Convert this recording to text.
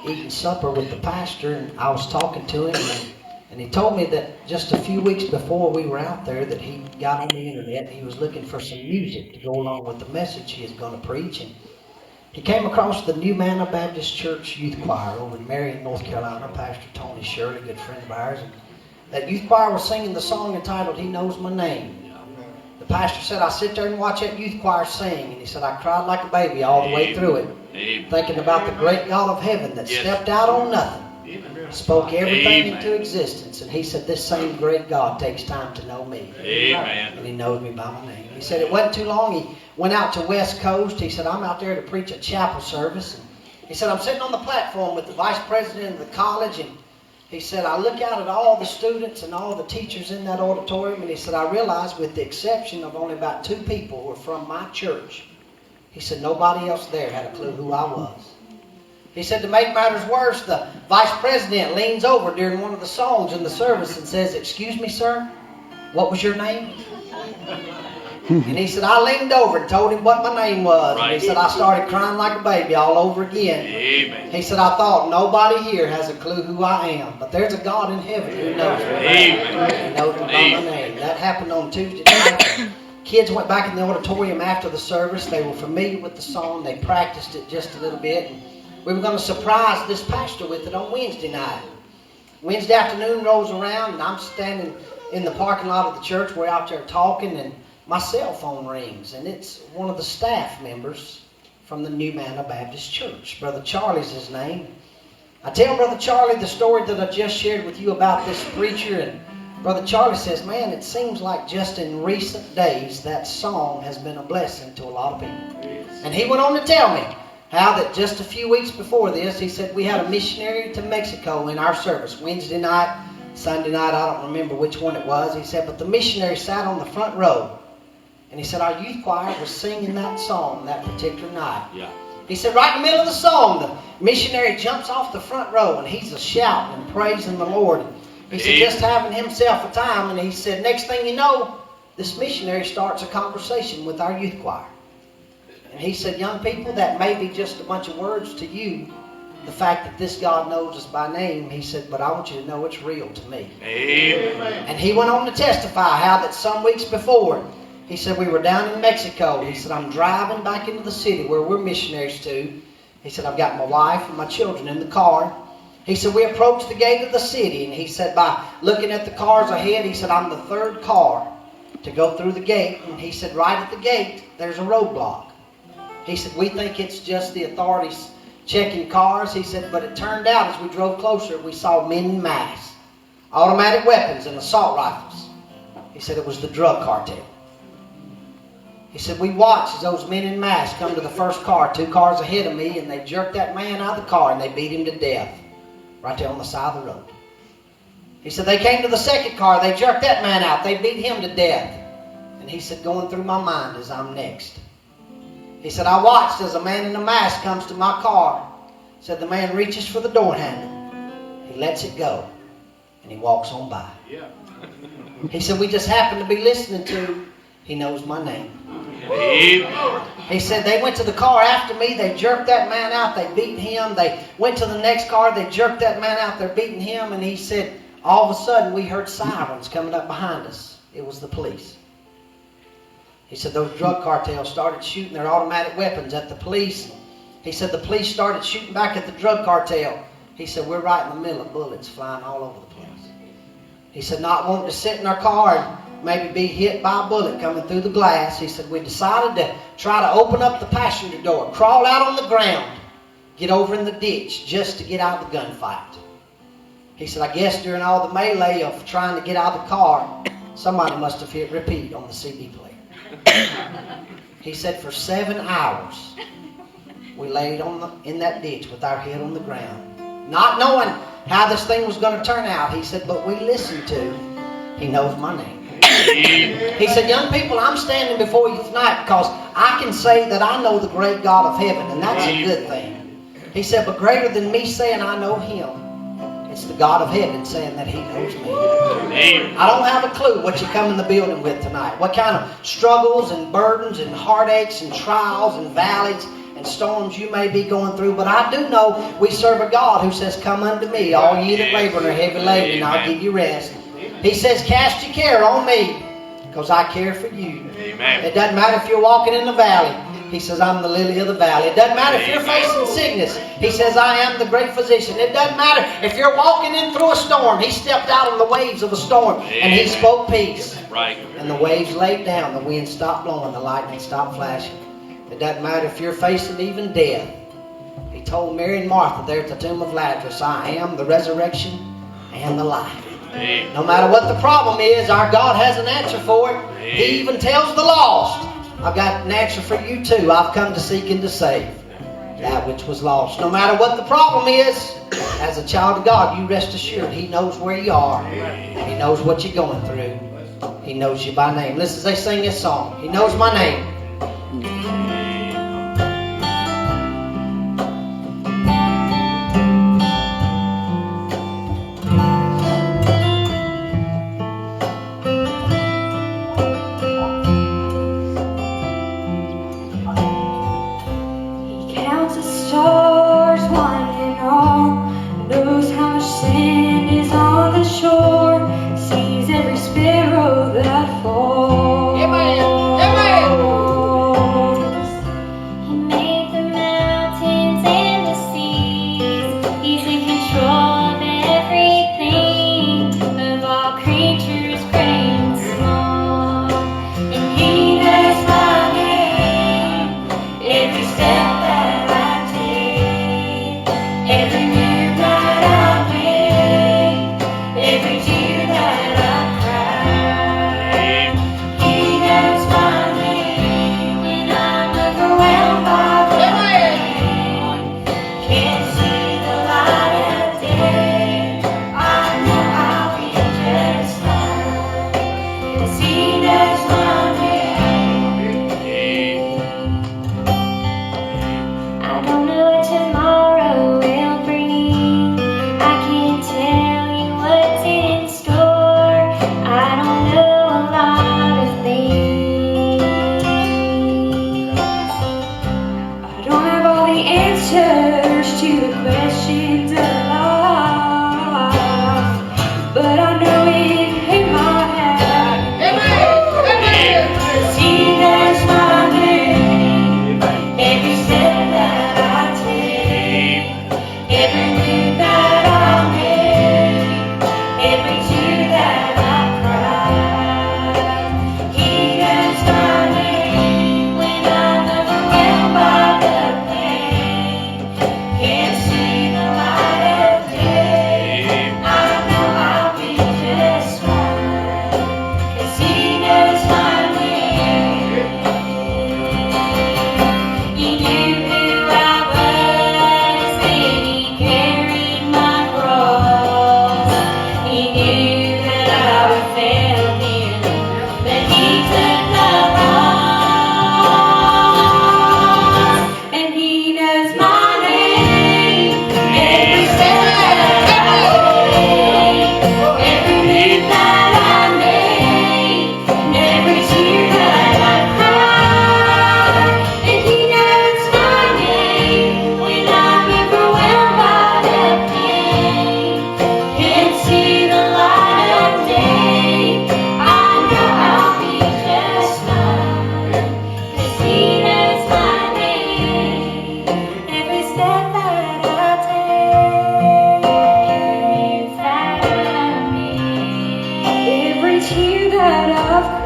eating supper with the pastor, and I was talking to him, and he told me that just a few weeks before we were out there that he got on the internet and he was looking for some music to go along with the message he was going to preach. And he came across the New Manna Baptist Church Youth Choir over in Marion, North Carolina. Pastor Tony Shirley, a good friend of ours. And that youth choir was singing the song entitled, He Knows My Name. The pastor said, I sit there and watch that youth choir sing. And he said, I cried like a baby all the way through it. Thinking about the great God of heaven that stepped out on nothing. Spoke everything into existence. And he said, this same great God takes time to know me. And he knows me by my name. He said it wasn't too long. He went out to West Coast. He said, I'm out there to preach a chapel service. And he said, I'm sitting on the platform with the vice president of the college. And he said, I look out at all the students and all the teachers in that auditorium. And he said, I realized with the exception of only about 2 people who were from my church, he said, nobody else there had a clue who I was. He said, to make matters worse, the vice president leans over during one of the songs in the service and says, excuse me, sir, what was your name? And he said, I leaned over and told him what my name was. And he said, I started crying like a baby all over again. Amen. He said, I thought nobody here has a clue who I am. But there's a God in heaven who knows me. Amen. He knows me by my name. That happened on Tuesday night. Kids went back in the auditorium after the service. They were familiar with the song. They practiced it just a little bit. And we were going to surprise this pastor with it on Wednesday night. Wednesday afternoon rolls around, and I'm standing in the parking lot of the church. We're out there talking, and my cell phone rings, and it's one of the staff members from the New Manna Baptist Church. Brother Charlie's his name. I tell Brother Charlie the story that I just shared with you about this preacher, and Brother Charlie says, man, it seems like just in recent days that song has been a blessing to a lot of people. And he went on to tell me how that just a few weeks before this, he said, we had a missionary to Mexico in our service. Wednesday night, Sunday night, I don't remember which one it was. He said, but the missionary sat on the front row. And he said, our youth choir was singing that song that particular night. Yeah. He said, right in the middle of the song, the missionary jumps off the front row, and he's a shouting and praising the Lord. He said, just having himself a time. And he said, next thing you know, this missionary starts a conversation with our youth choir. And he said, young people, that may be just a bunch of words to you. The fact that this God knows us by name, he said, but I want you to know it's real to me. Amen. And he went on to testify how that some weeks before, he said, we were down in Mexico. He said, I'm driving back into the city where we're missionaries to. He said, I've got my wife and my children in the car. He said, we approached the gate of the city. And he said, by looking at the cars ahead, he said, I'm the 3rd car to go through the gate. And he said, right at the gate, there's a roadblock. He said, we think it's just the authorities checking cars. He said, but it turned out as we drove closer, we saw men in mass, automatic weapons and assault rifles. He said, it was the drug cartel. He said, we watched as those men in mass come to the first car, 2 cars ahead of me, and they jerked that man out of the car and they beat him to death right there on the side of the road. He said, they came to the 2nd car, they jerked that man out, they beat him to death. And he said, going through my mind is I'm next. He said, I watched as a man in a mask comes to my car. He said, the man reaches for the door handle. He lets it go. And he walks on by. Yeah. He said, we just happened to be listening to He Knows My Name. Amen. He said, they went to the car after me. They jerked that man out. They beat him. They went to the next car. They jerked that man out. They're beating him. And he said, all of a sudden, we heard sirens coming up behind us. It was the police. He said those drug cartels started shooting their automatic weapons at the police. He said the police started shooting back at the drug cartel. He said we're right in the middle of bullets flying all over the place. He said not wanting to sit in our car and maybe be hit by a bullet coming through the glass. He said we decided to try to open up the passenger door, crawl out on the ground, get over in the ditch just to get out of the gunfight. He said I guess during all the melee of trying to get out of the car, somebody must have hit repeat on the CD player. He said for 7 hours we laid in that ditch with our head on the ground, not knowing how this thing was going to turn out. He said, but we listened to He Knows My Name. He said, young people, I'm standing before you tonight because I can say that I know the great God of heaven, and that's a good thing. He said, but greater than me saying I know Him, it's the God of heaven saying that He knows me. I don't have a clue what you come in the building with tonight. What kind of struggles and burdens and heartaches and trials and valleys and storms you may be going through, but I do know we serve a God who says, come unto me, all ye that labor and are heavy laden, and I'll give you rest. He says, cast your care on me, because I care for you. Amen. It doesn't matter if you're walking in the valley. He says, I'm the lily of the valley. It doesn't matter if you're facing sickness. He says, I am the great physician. It doesn't matter if you're walking in through a storm. He stepped out on the waves of a storm and He spoke peace. Right. And the waves laid down. The wind stopped blowing. The lightning stopped flashing. It doesn't matter if you're facing even death. He told Mary and Martha there at the tomb of Lazarus, I am the resurrection and the life. Amen. No matter what the problem is, our God has an answer for it. He even tells the lost, I've got an answer for you too. I've come to seek and to save that which was lost. No matter what the problem is, as a child of God, you rest assured He knows where you are. He knows what you're going through. He knows you by name. Listen as they sing this song. He knows my name. Every tear that I've